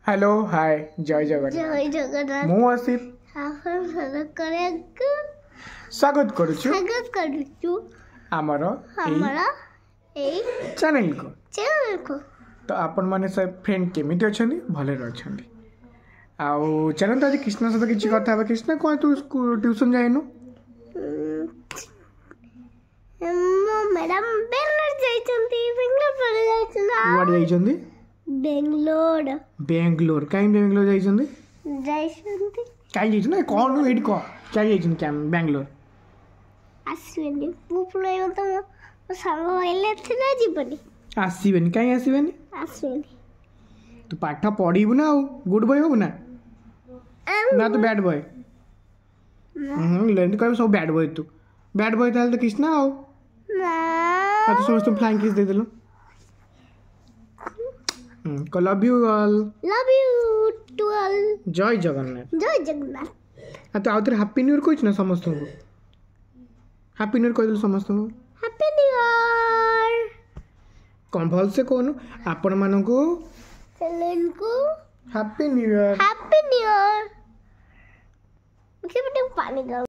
hello hi जय जगन्नाथ जय जगन्नाथ मु आसिफ स्वागत करुछु आमर चैनल को तो आपण माने सब फ्रेंड केमिति अछंदी भले रहछंदी आउ चलन तो आज कृष्ण सहित किछि कथा बा कृष्ण को तू ट्यूशन जाइनु मैडम बेंगलोर जाइछंती बेंगलोर पर जाइछना कुआड जाइछंदी बेंगलोर काई बेंगलोर जाइछंदी काई जाइछन कोन एडी को काई जाइछन क्या बेंगलोर आसीबेनी पुपुले तो संग होइले थिना जीवनी आसीबेनी काई आसीबेनी तू पाठ पढिबु ना गुड बॉय होबु ना ना तो बैड बॉय लेंद कह सब बैड बॉय ताल तो कृष्णा हो ना तो समस्त फ्लाइंग किस दे देलो को लव यू टू ऑल जय जगन्नाथ तो आउतर हैप्पी न्यू ईयर कोइछ ना समस्त को हैप्पी न्यू ईयर कह देलो समस्त को हैप्पी न्यू ईयर कौन भल से कोन आपण मानन को चलन को हैप्पी न्यू ईयर मुझे बेटा पानी